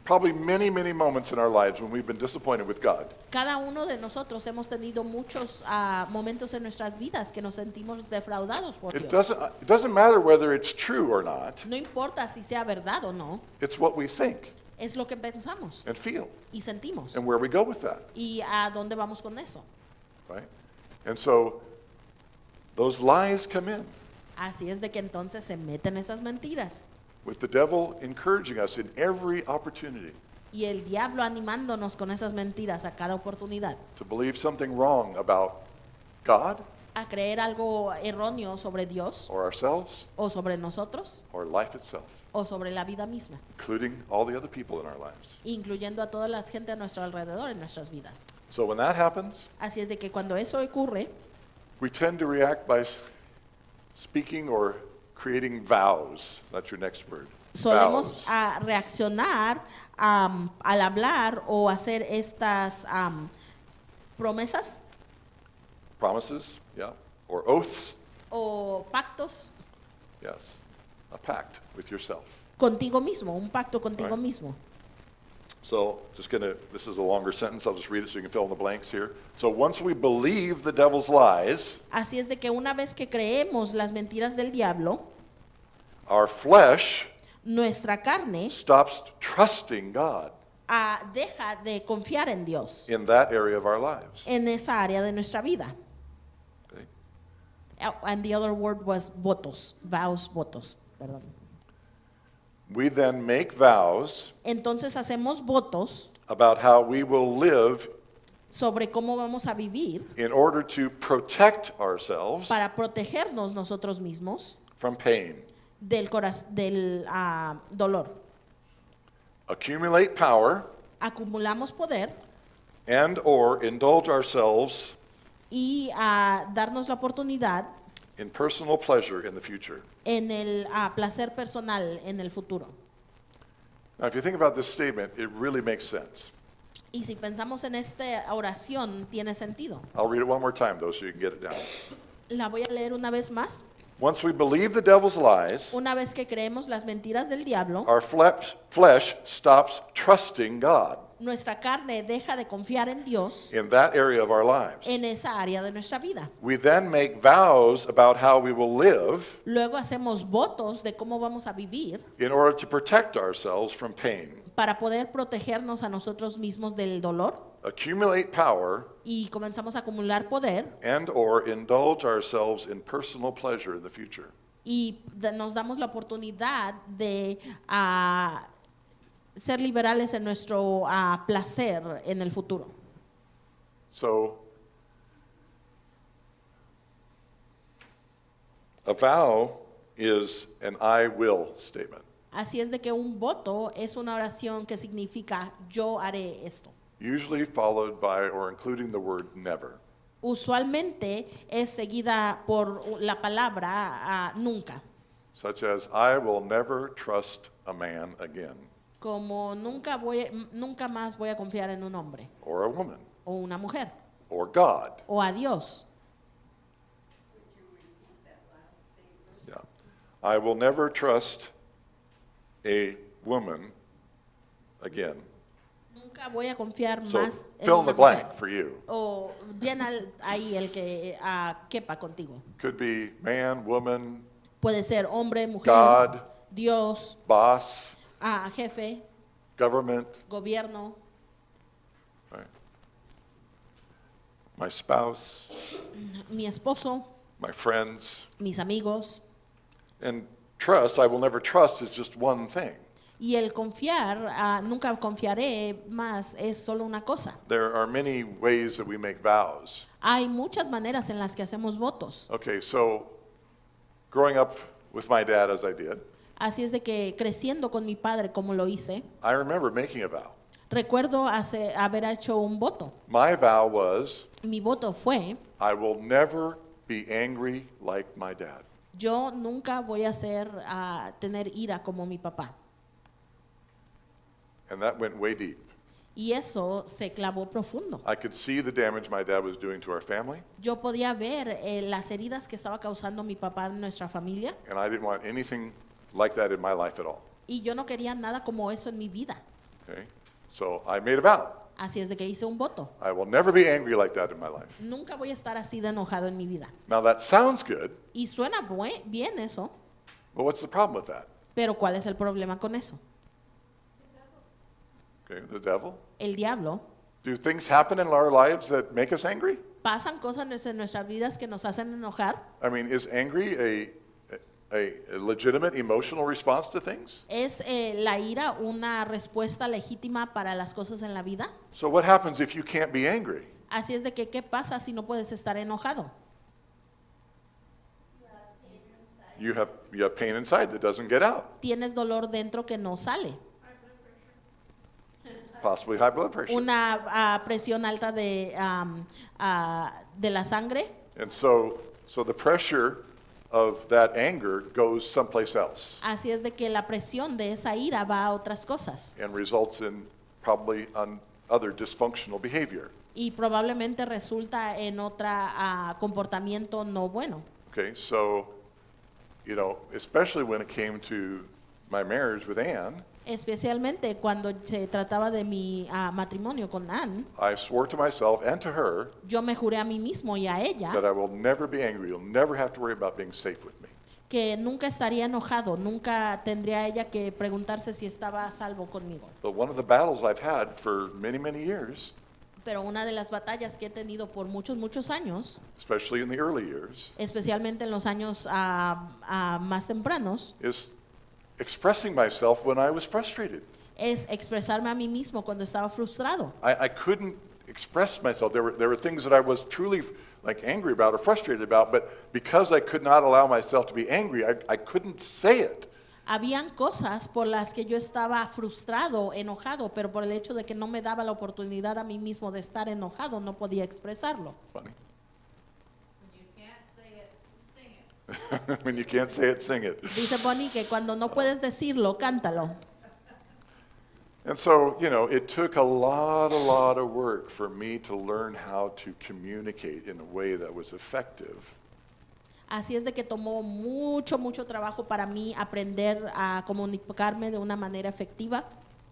probably many, many moments in our lives when we've been disappointed with God. cada uno de nosotros hemos tenido muchos momentos en nuestras vidas que nos sentimos defraudados por It Dios. doesn't matter whether it's true or not. No importa si sea verdad o no, It's what we think es lo que pensamos and feel y sentimos. and where we go with that, ¿Y a dónde vamos con eso? right? And so those lies come in Así es de que entonces se meten esas mentiras. with the devil encouraging us in every opportunity Y el diablo animándonos con esas mentiras a cada oportunidad. to believe something wrong about God A creer algo erróneo sobre Dios or ourselves o sobre nosotros or life itself, o sobre la vida misma, including all the other people in our lives. incluyendo a toda la gente a nuestro alrededor en nuestras vidas. So when that happens, Así es de que cuando eso ocurre, we tend to react by speaking or creating vows. That's your next word. solemos Vows. reaccionar al hablar o hacer estas promesas Promises, yeah, or oaths, o pactos yes, a pact with yourself. contigo mismo, un pacto contigo Right. mismo. So this is a longer sentence, I'll just read it so you can fill in the blanks here. So once we believe the devil's lies, Así es de que una vez que creemos las mentiras del diablo, our flesh nuestra carne stops trusting God deja de confiar en Dios in that area of our lives. en esa área de nuestra vida. Okay? And the other word was votos, votos, perdón. We then make vows Entonces hacemos votos about how we will live sobre cómo vamos a vivir in order to protect ourselves para protegernos nosotros mismos from pain, del dolor. accumulate power, Acumulamos poder and or indulge ourselves y darnos la oportunidad in personal pleasure in the future. en el placer personal en el futuro. Now, if you think about this statement, it really makes sense. Y si pensamos en esta oración, tiene sentido. I'll read it one more time, though, so you can get it down. La voy a leer una vez más. Once we believe the devil's lies, Una vez que creemos las mentiras del diablo, our flesh stops trusting God nuestra carne deja de confiar en Dios in that area of our lives. en esa área de nuestra vida. We then make vows about how we will live Luego hacemos votos de cómo vamos a vivir in order to protect ourselves from pain, para poder protegernos a nosotros mismos del dolor accumulate power, y comenzamos a acumular poder and or indulge ourselves in personal pleasure in the future. y nos damos la oportunidad de ser liberales en nuestro placer en el futuro. So, a vow is an I will statement. Así es de que un voto es una oración que significa yo haré esto. Usually followed by or including the word never. Usualmente es seguida por la palabra nunca, Such as, I will never trust a man again, como nunca más voy a confiar en un hombre or a woman, o una mujer or God. o a Dios. Yeah. I will never trust a woman again. Nunca voy a confiar So más en fill in the una blank mujer. for you. O llena ahí el que quepa contigo. Could be man, woman, Puede ser hombre, mujer, God, Dios, boss, jefe, government, gobierno, right? My spouse, mi esposo, my friends. mis amigos. And trust, I will never trust, is just one thing. Y el confiar, nunca confiaré más, es solo una cosa. There are many ways that we make vows. Hay muchas maneras en las que hacemos votos. Okay, so growing up with my dad as I did, Así es de que creciendo con mi padre como lo hice, I remember making a vow. recuerdo haber hecho un voto. My vow was, Mi voto fue, I will never be angry like my dad. yo nunca voy a tener ira como mi papá. And that went way deep. Y eso se clavó profundo. I could see the damage my dad was doing to our family, Yo podía ver las heridas que estaba causando mi papá en nuestra familia and I didn't want anything like that in my life at all. y yo no quería nada como eso en mi vida. Okay? So I made a vow. Así es de que hice un voto. I will never be angry like that in my life. Nunca voy a estar así de enojado en mi vida. Now that sounds good, Y suena bien eso, but what's the problem with that? pero ¿cuál es el problema con eso? Okay, the devil. El diablo. Do things happen in our lives that make us angry? ¿Pasan cosas en nuestras vidas que nos hacen enojar? I mean, is angry a legitimate emotional response to things? ¿Es la ira una respuesta legítima para las cosas en la vida? So what happens if you can't be angry? Así es de que, ¿qué pasa si no puedes estar enojado? You have pain inside that doesn't get out. Tienes dolor dentro que no sale. Possibly high blood pressure. Una presión alta de la sangre. And so the pressure of that anger goes someplace else Así es de que la presión de esa ira va a otras cosas and results in probably other dysfunctional behavior. y probablemente resulta en otro comportamiento no bueno. Okay, so, especially when it came to my marriage with Ann, Especialmente cuando se trataba de mi matrimonio con Ann, I swore to myself and to her yo me juré a mí mismo y a ella that I will never be angry. You'll never have to worry about being safe with me. que nunca estaría enojado, nunca tendría ella que preguntarse si estaba a salvo conmigo. But one of the battles I've had for many, many years, Pero una de las batallas que he tenido por muchos años, especially in the early years, especialmente en los años más tempranos, is expressing myself when I was frustrated. es expresarme a mí mismo cuando estaba frustrado. I couldn't express myself. There were things that I was truly angry about or frustrated about, but because I could not allow myself to be angry, I couldn't say it. Habían cosas por las que yo estaba frustrado, enojado, pero por el hecho de que no me daba la oportunidad a mí mismo de estar enojado, no podía expresarlo. Funny. When you can't say it, sing it. When you can't say it, sing it. Dice Bonnie que cuando no puedes decirlo, cántalo. And so, it took a lot of work for me to learn how to communicate in a way that was effective. Así es de que tomó mucho trabajo para mí aprender a comunicarme de una manera efectiva.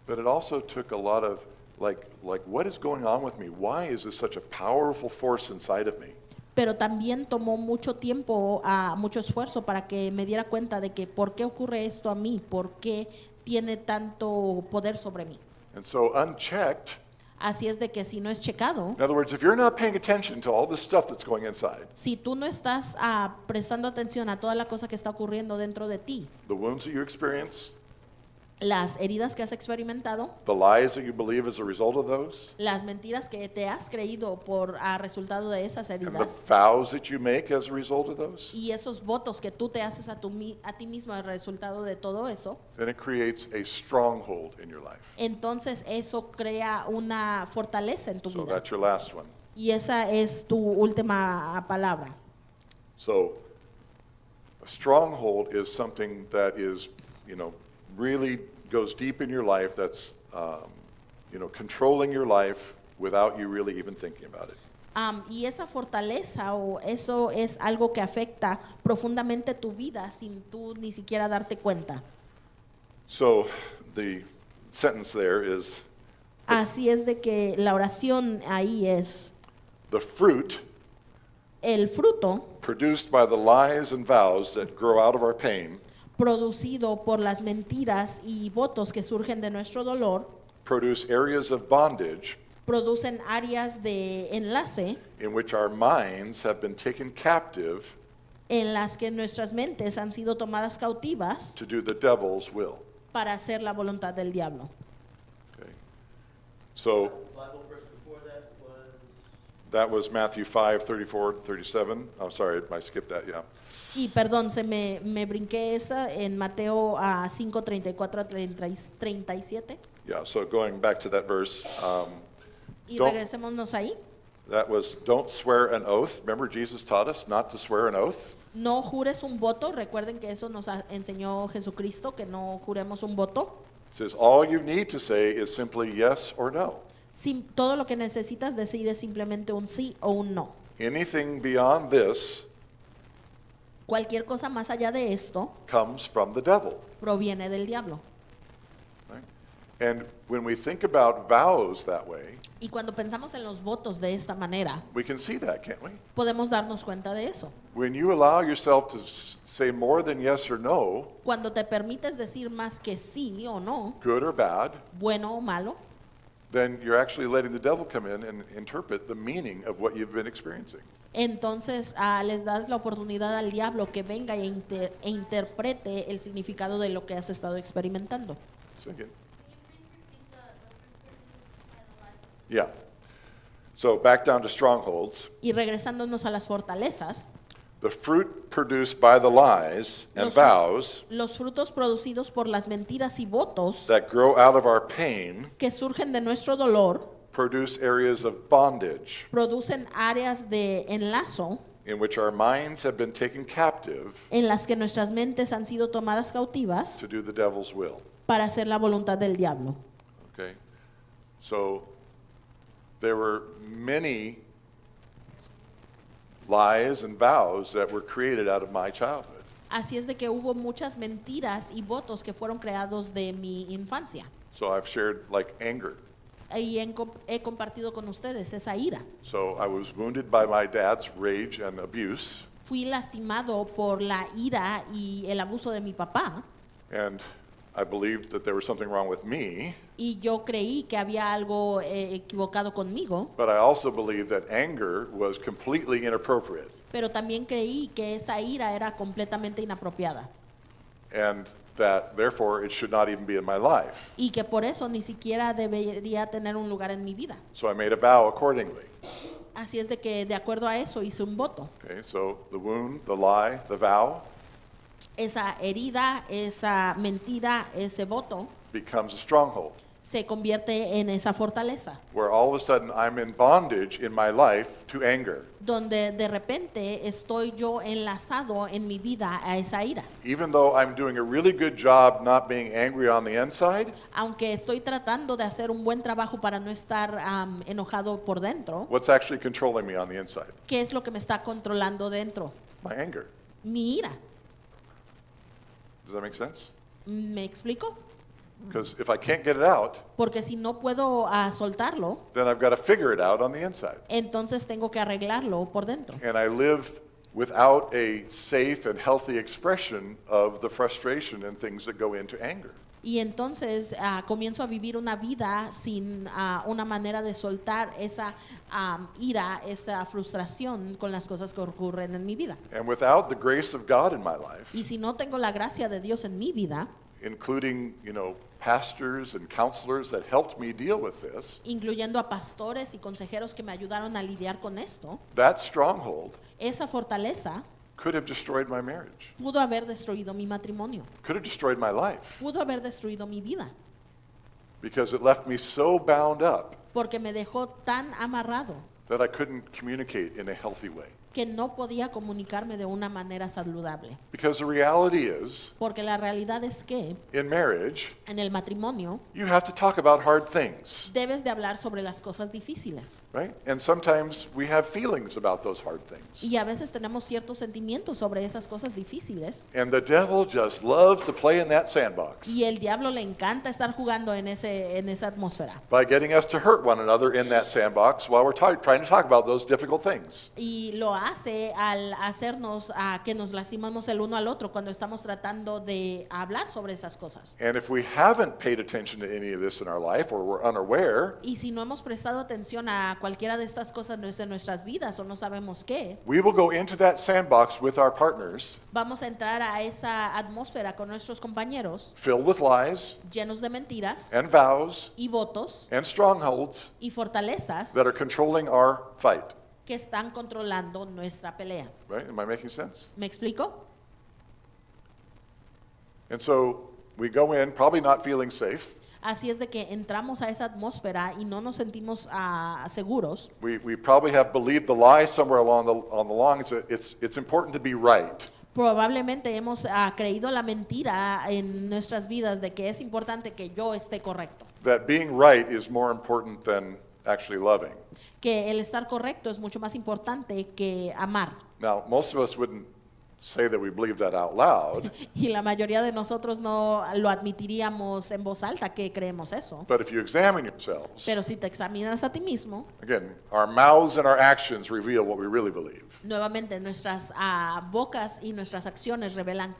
But it also took a lot of, what is going on with me? Why is this such a powerful force inside of me? Pero también tomó mucho tiempo, mucho esfuerzo para que me diera cuenta de que por qué ocurre esto a mí, por qué tiene tanto poder sobre mí. And so unchecked, Así es de que si no es checado, in other words, if you're not paying attention to all the stuff that's going inside, si tú no estás prestando atención a toda la cosa que está ocurriendo dentro de ti, the wounds that you experience, las heridas que has experimentado, the lies that you believe as a result of those, las mentiras que te has creído por resultado de esas and the heridas vows that you make as a result of those, y esos votos que tú te haces a ti mismo al resultado de todo eso, then it creates a stronghold in your life. entonces eso crea una fortaleza en tu So vida. that's your last one. Y esa es tu última palabra. So a stronghold is something that is, really goes deep in your life, that's, controlling your life without you really even thinking about it. Y esa fortaleza o eso es algo que afecta profundamente tu vida sin tú ni siquiera darte cuenta. So the sentence there is, Así es de que la oración ahí es the fruit el fruto produced by the lies and vows that grow out of our pain producido por las mentiras y votos que surgen de nuestro dolor, produce areas of bondage producen áreas de enlace in which our minds have been taken captive en las que nuestras mentes han sido tomadas cautivas to do the devil's will. para hacer la voluntad del diablo. Okay. So Bible verse before that was Matthew 5:34-37. I'm sorry, I skipped that, yeah. Y perdón, me brinqué esa en Mateo 5, 34 a 37. Yeah, so going back to that verse, Y Don't- regresémonos ahí. that was don't swear an oath. Remember Jesus taught us not to swear an oath? No jures un voto. Recuerden que eso nos enseñó Jesucristo, que no juremos un voto. It says all you need to say is simply yes or no. Todo lo que necesitas decir es simplemente un sí o un no. Anything beyond this Cualquier cosa más allá de esto comes from the devil. proviene del diablo. Right? And when we think about vows that way, Y cuando pensamos en los votos de esta manera, we can see that, can't we? podemos darnos cuenta de eso. When you allow yourself to say more than yes or no, Cuando te permites decir más que sí o no, good or bad, bueno o malo, then you're actually letting the devil come in and interpret the meaning of what you've been experiencing. entonces les das la oportunidad al diablo que venga e interprete el significado de lo que has estado experimentando. So again, yeah. So back down to strongholds. Y regresándonos a las fortalezas, The fruit produced by the lies and Los- vows los frutos producidos por las mentiras y votos that grow out of our pain que surgen de nuestro dolor produce areas of bondage producen áreas de enlazo in which our minds have been taken captive en las que nuestras mentes han sido tomadas cautivas to do the devil's will. para hacer la voluntad del diablo. Okay? So there were many lies and vows that were created out of my childhood. Así es de que hubo muchas mentiras y votos que fueron creados de mi infancia. So I've shared like anger. Y he compartido con ustedes esa ira. So I was wounded by my dad's rage and abuse, Fui lastimado por la ira y el abuso de mi papá and I believed that there was something wrong with me, y yo creí que había algo equivocado conmigo, but I also believed that anger was completely inappropriate. pero también creí que esa ira era completamente inapropiada And that therefore it should not even be in my life. y que por eso ni siquiera debería tener un lugar en mi vida. So I made a vow accordingly. Así es de que de acuerdo a eso hice un voto. Okay, so the wound, the lie, the vow Esa herida, esa mentira, ese voto becomes a stronghold, se convierte en esa fortaleza, where all of a sudden I'm in bondage in my life to anger. donde de repente estoy yo enlazado en mi vida a esa ira. Even though I'm doing a really good job not being angry on the inside, Aunque estoy tratando de hacer un buen trabajo para no estar enojado por dentro, what's actually controlling me on the inside? ¿qué es lo que me está controlando dentro? My anger. Mi ira. Does that make sense? ¿Me explico? Because if I can't get it out, Porque si no puedo soltarlo, then I've got to figure it out on the inside. entonces tengo que arreglarlo por dentro. And I live without a safe and healthy expression of the frustration and things that go into anger. Y entonces comienzo a vivir una vida sin una manera de soltar esa ira, esa frustración con las cosas que ocurren en mi vida. And without the grace of God in my life, Y si no tengo la gracia de Dios en mi vida, including, pastors and counselors that helped me deal with this, incluyendo a pastores y consejeros que me ayudaron a lidiar con esto, that stronghold esa fortaleza could have destroyed my marriage, pudo haber destruido mi matrimonio, could have destroyed my life, pudo haber destruido mi vida, because it left me so bound up porque me dejó tan amarrado that I couldn't communicate in a healthy way. que no podía comunicarme de una manera saludable. Because the reality is, Porque la realidad es que in marriage, en el matrimonio you have to talk about hard things, debes de hablar sobre las cosas difíciles. right? And sometimes we have feelings about those hard things. Y a veces tenemos ciertos sentimientos sobre esas cosas difíciles. And the devil just loves to play in that sandbox Y el diablo le encanta estar jugando en esa atmósfera. by getting us to hurt one another in that sandbox while we're trying to talk about those difficult things. Y lo hace al hacernos que nos lastimamos el uno al otro cuando estamos tratando de hablar sobre esas cosas. And if we haven't paid attention to any of this in our life or we're unaware, Y si no hemos prestado atención a cualquiera de estas cosas en nuestras vidas o no sabemos qué, we will go into that sandbox with our partners vamos a entrar a esa atmósfera con nuestros compañeros filled with lies llenos de mentiras and vows y votos and strongholds y fortalezas that are controlling our fight. que están controlando nuestra pelea. Right? Am I making sense? ¿Me explico? And so we go in probably not feeling safe. Así es de que entramos a esa atmósfera y no nos sentimos seguros. We probably have believed the lie somewhere along the line. It's important to be right. Probablemente hemos creído la mentira en nuestras vidas de que es importante que yo esté correcto. That being right is more important than actually loving. Que el estar correcto es mucho más importante que amar. Now, most of us wouldn't say that we believe that out loud, Y la mayoría de nosotros no lo admitiríamos en voz alta que creemos eso. but if you examine yourselves, Pero si te examinas a ti mismo, again, our mouths and our actions reveal what we really believe. nuevamente nuestras bocas y nuestras acciones revelan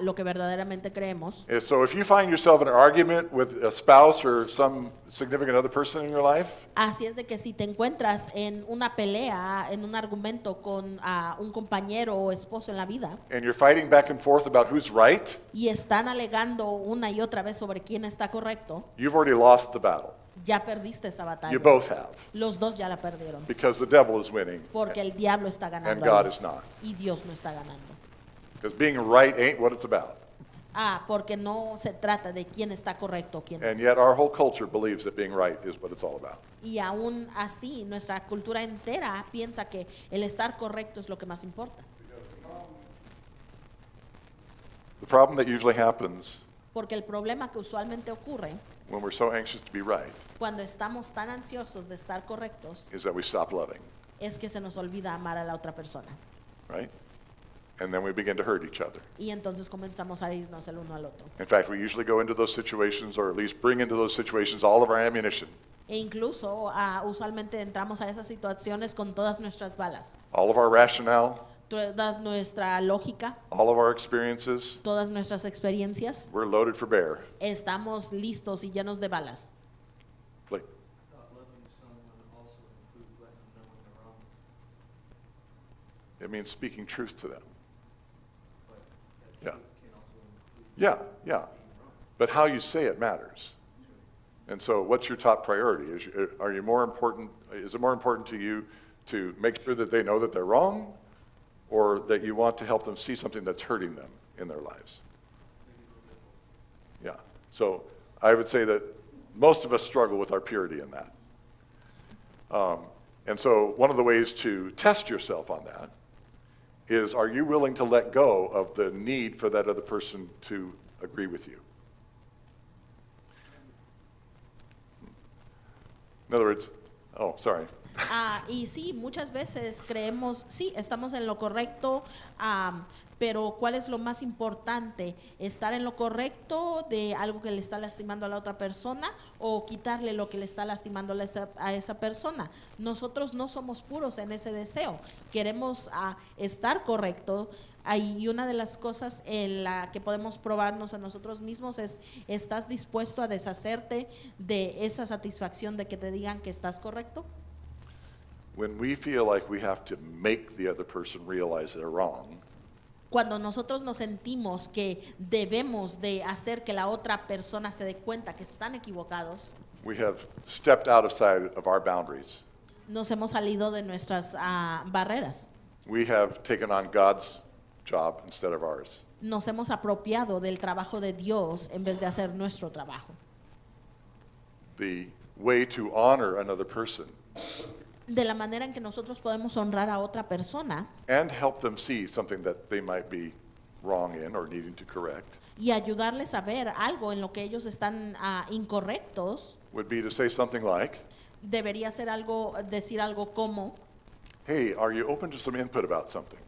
lo que verdaderamente creemos. And so if you find yourself in an argument with a spouse or some significant other person in your life, Así es de que si te encuentras en una pelea, en un argumento con un compañero o esposo en la vida and you're fighting back and forth about who's right, y están alegando una y otra vez sobre quién está correcto, you've already lost the battle. ya perdiste esa batalla. You both have, Los dos ya la perdieron because the devil is winning porque el diablo está and ganando God ahí, is not. y Dios no está ganando. Because being right ain't what it's about. Porque no se trata de quién está correcto o quién no. And yet our whole culture believes that being right is what it's all about. Y aún así nuestra cultura entera piensa que el estar correcto es lo que más importa. The problem that usually happens Porque el problema que usualmente ocurre when we're so anxious to be right cuando estamos tan ansiosos de estar correctos is that we stop loving, es que se nos olvida amar a la otra persona. right? And then we begin to hurt each other. Y entonces comenzamos a irnos el uno al otro. In fact, we usually go into those situations, or at least bring into those situations, all of our ammunition, E incluso usualmente entramos a esas situaciones con todas nuestras balas, all of our rationale, toda nuestra lógica, all of our experiences. todas nuestras experiencias. We're loaded for bear. Estamos listos y llenos de balas. Like, thought loving someone also includes letting them know when they're wrong. it means speaking truth to them. But that Yeah. truth can also include Yeah, yeah. being wrong. But how you say it matters. And so what's your top priority? Is it more important to you to make sure that they know that they're wrong, or that you want to help them see something that's hurting them in their lives? Yeah. So I would say that most of us struggle with our purity in that. And so one of the ways to test yourself on that is, are you willing to let go of the need for that other person to agree with you? In other words, oh, sorry. Y sí, muchas veces creemos, sí, estamos en lo correcto, pero ¿cuál es lo más importante? ¿Estar en lo correcto de algo que le está lastimando a la otra persona o quitarle lo que le está lastimando a esa persona? Nosotros no somos puros en ese deseo, queremos estar correcto. Y una de las cosas en la que podemos probarnos a nosotros mismos es, ¿estás dispuesto a deshacerte de esa satisfacción de que te digan que estás correcto? When we feel like we have to make the other person realize they're wrong, Cuando nosotros nos sentimos que debemos de hacer que la otra persona se dé cuenta que están equivocados, we have stepped outside of our boundaries. nos hemos salido de nuestras barreras. We have taken on God's job instead of ours. Nos hemos apropiado del trabajo de Dios en vez de hacer nuestro trabajo. The way to honor another person de la manera en que nosotros podemos honrar a otra persona and help them see something that they might be wrong in or needing to correct y ayudarles a ver algo en lo que ellos están incorrectos, would be to say something like, debería ser algo, decir algo como, hey, are you open to some input about something?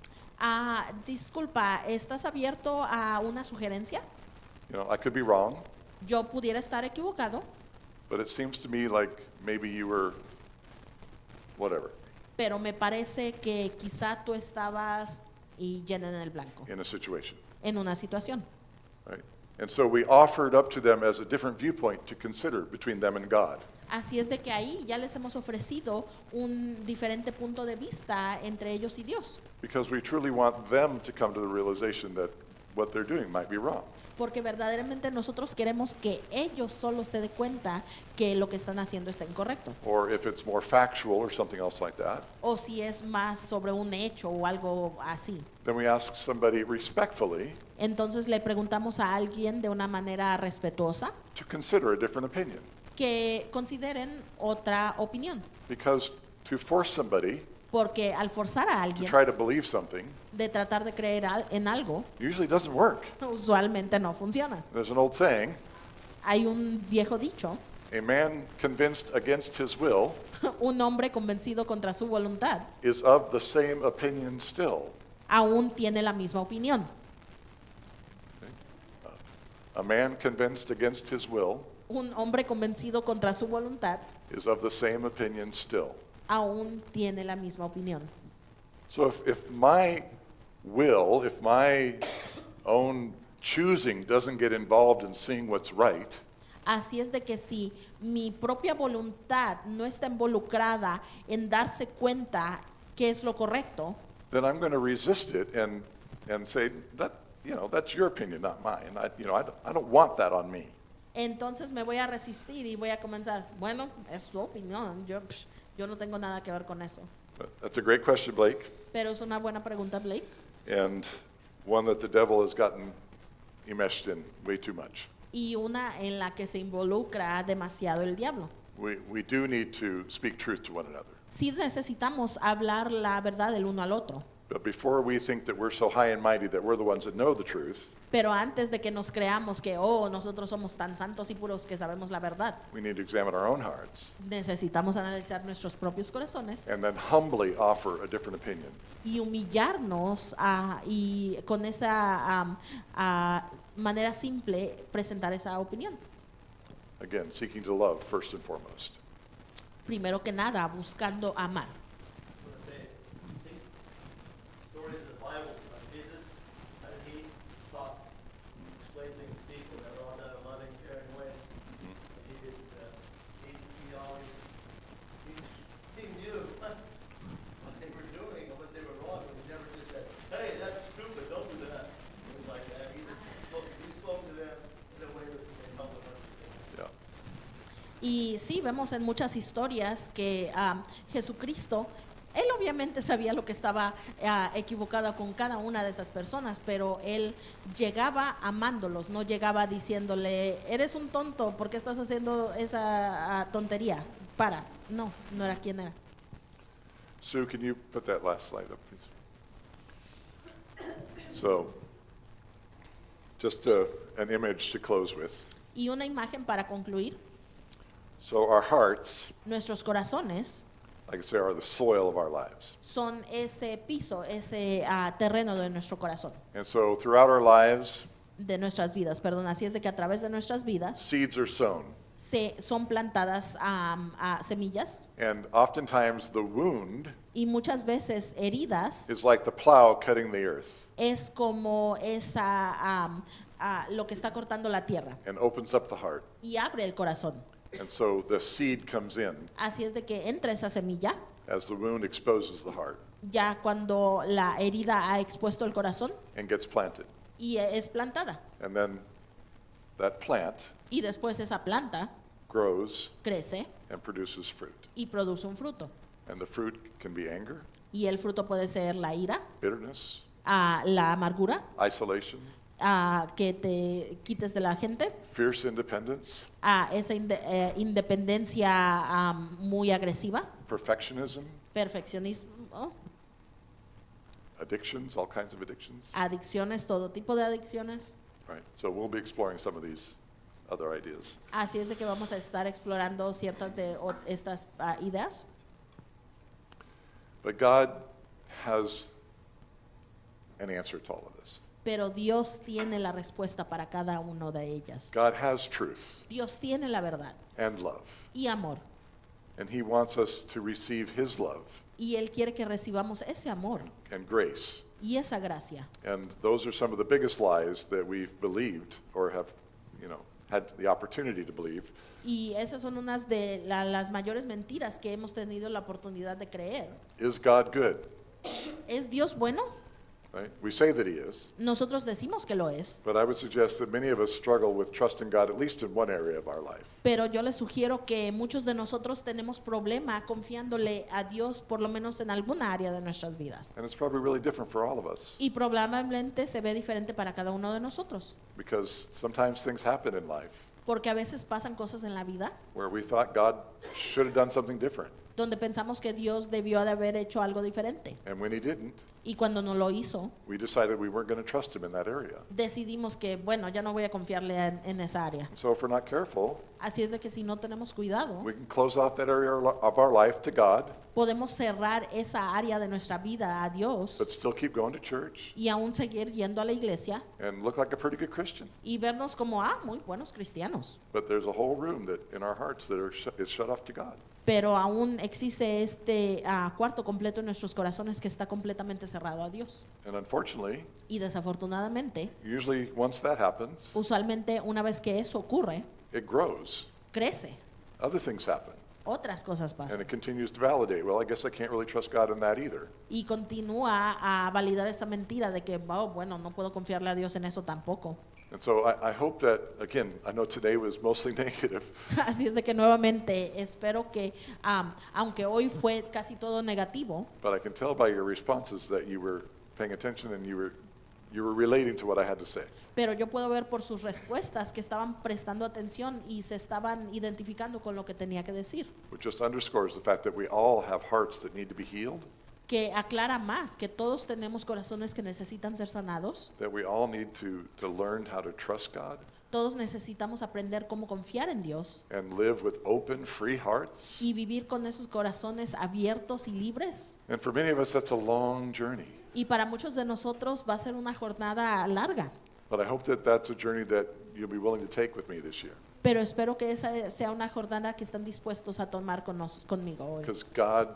disculpa, ¿estás abierto a una sugerencia? You know, I could be wrong, Yo pudiera estar equivocado, but it seems to me like maybe you were whatever pero me parece que quizá tú estabas y llena en el blanco, in a situation, en una situación. right? And so we offered up to them as a different viewpoint to consider between them and God. Así es de que ahí ya les hemos ofrecido un diferente punto de vista entre ellos y Dios, Because we truly want them to come to the realization that what they're doing might be wrong. porque verdaderamente nosotros queremos que ellos solo se den cuenta que lo que están haciendo está incorrecto. Or if it's more factual or something else like that, O si es más sobre un hecho o algo así. then we ask somebody respectfully Entonces le preguntamos a alguien de una manera respetuosa to consider a different opinion. que consideren otra opinión. Because to force somebody Porque al forzar a to alguien try to believe something de tratar de creer en algo, usually doesn't work. usualmente no funciona. There's an old saying, Hay un viejo dicho, a man convinced against his will un hombre convencido contra su voluntad is of the same opinion still. aún tiene la misma opinión. A man convinced against his will Un hombre convencido contra su voluntad is of the same opinion still. aún tiene la misma opinión. So if my will, if my own choosing doesn't get involved in seeing what's right, Así es de que si mi propia voluntad no está involucrada en darse cuenta qué es lo correcto, then I'm going to resist it and say that, you know, that's your opinion, not mine. I don't want that on me. entonces me voy a resistir y voy a comenzar, bueno, es tu opinión, yo no tengo nada que ver con eso. But that's a great question, Blake, Pero es una buena pregunta, Blake, and one that the devil has gotten enmeshed in way too much. y una en la que se involucra demasiado el diablo. We do need to speak truth to one another. Sí necesitamos hablar la verdad el uno al otro, But before we think that we're so high and mighty that we're the ones that know the truth, pero antes de que nos creamos que, nosotros somos tan santos y puros que sabemos la verdad, we need to examine our own hearts necesitamos analizar nuestros propios corazones and then humbly offer a different opinion. y humillarnos y con esa manera simple presentar esa opinión. Again, seeking to love first and foremost. Primero que nada, buscando amar. Stories of the Bible about Jesus, how did he talk, explain things to people that are all done in a loving, caring way. He did, he always, he knew what they were doing and what they were wrong, but he never just said, hey, that's stupid, don't do that. Things like that. He spoke to them in a way that they helped them understand. Yeah. Y sí, vemos en muchas historias que Jesucristo, él obviamente sabía lo que estaba equivocado con cada una de esas personas, pero él llegaba amándolos, no llegaba diciéndole, eres un tonto, ¿por qué estás haciendo esa tontería? No era quien era. Sue, can you put that last slide up, please? So, just an image to close with. Y una imagen para concluir, So our hearts, nuestros corazones like I say, are the soil of our lives. son ese piso, ese terreno de nuestro corazón, And so throughout our lives, de nuestras vidas, perdón. Así es de que a través de nuestras vidas seeds are sown. son plantadas semillas And oftentimes the wound y muchas veces heridas is like the plow cutting the earth es como lo que está cortando la tierra and opens up the heart. y abre el corazón. And so the seed comes in Así es de que entra esa semilla as the wound exposes the heart ya cuando la herida ha expuesto el corazón and gets planted. y es plantada. And then that plant Y después esa planta grows crece and produces fruit. y produce un fruto. And the fruit can be anger, Y el fruto puede ser la ira, bitterness, la amargura, isolation, que te quites de la gente, fierce independence, esa independencia muy agresiva, perfectionism, perfeccionismo, addictions, all kinds of addictions. adicciones, todo tipo de adicciones. Right. So we'll be exploring some of these other ideas. Así es de que vamos a estar explorando ciertas de estas ideas. But God has an answer to all of this. Pero Dios tiene la respuesta para cada una de ellas. God has truth Dios tiene la verdad and love, y amor. and He wants us to receive His love Y Él quiere que recibamos ese amor and grace. y esa gracia. And those are some of the biggest lies that we've believed or have, had the opportunity to believe. Y esas son unas de las mayores mentiras que hemos tenido la oportunidad de creer. Is God good? ¿Es Dios bueno? Right? We say that He is, Nosotros decimos que lo es. but I would suggest that many of us struggle with trusting God at least in one area of our life. Pero yo les sugiero que muchos de nosotros tenemos problema confiándole a Dios por lo menos en alguna área de nuestras vidas. And it's probably really different for all of us Y probablemente se ve diferente para cada uno de nosotros. because sometimes things happen in life Porque a veces pasan cosas en la vida where we thought God should have done something different. donde pensamos que Dios debió de haber hecho algo diferente. And when He didn't, Y cuando no lo hizo, we decided we weren't going to trust Him in that area. decidimos que, bueno, ya no voy a confiarle en esa área. And so if we're not careful, Así es de que si no tenemos cuidado, we can close off that area of our life to God, podemos cerrar esa área de nuestra vida a Dios but still keep going to church y aún seguir yendo a la iglesia and look like a pretty good Christian. y vernos como, muy buenos cristianos. But there's a whole room that in our hearts that is shut off to God. Pero aún existe este cuarto completo en nuestros corazones que está completamente cerrado a Dios. And unfortunately, Y desafortunadamente, usually once that happens, usualmente una vez que eso ocurre, it grows. crece. Other things happen. Otras cosas And pasan. it continues to validate, well, I guess I can't really trust God in that either. Y continúa a validar esa mentira de que, bueno, no puedo confiarle a Dios en eso tampoco. And so I hope that, again, I know today was mostly negative, Así es de que nuevamente espero que, aunque hoy fue casi todo negativo, but I can tell by your responses that you were paying attention and you were relating to what I had to say. pero yo puedo ver por sus respuestas que estaban prestando atención y se estaban identificando con lo que tenía que decir. Which just underscores the fact that we all have hearts that need to be healed, Que aclara más que todos tenemos corazones que necesitan ser sanados, that we all need to learn how to trust God todos necesitamos aprender cómo confiar en Dios and live with open, free hearts. y vivir con esos corazones abiertos y libres. And for many of us, that's a long journey. Y para muchos de nosotros va a ser una jornada larga, But I hope that that's a journey that you'll be willing to take with me this year. pero espero que esa sea una jornada que están dispuestos a tomar conmigo hoy. Because God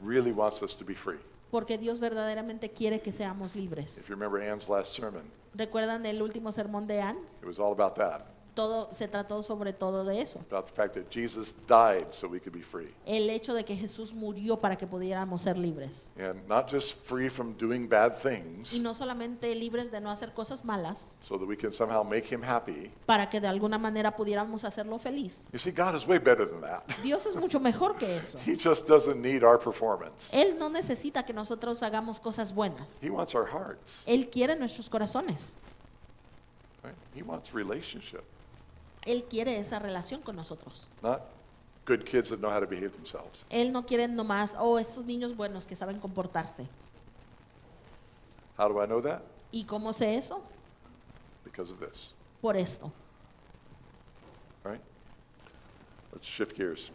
really wants us to be free. Porque Dios verdaderamente quiere que seamos If libres. you remember Ann's last sermon, ¿Recuerdan el último sermón de Ann? it was all about that. Todo se trató sobre todo de eso. About the fact that Jesus died so we could be free. El hecho de que Jesús murió para que pudiéramos ser libres. And not just free from doing bad Y things no solamente libres de no hacer cosas malas, so that we can somehow make him happy. para que de alguna manera pudiéramos hacerlo feliz. You see, God is way better than that. Dios es mucho mejor que eso. He just doesn't need our performance. Él no necesita que nosotros hagamos cosas buenas. He wants our hearts. Él quiere nuestros corazones. Right? He wants relationship, Él quiere esa relación con nosotros. not good kids that know how to behave themselves. Él no quiere nomás, estos niños buenos que saben comportarse. How do I know that? ¿Y cómo sé eso? Because of this. Por esto. Right? Let's shift gears.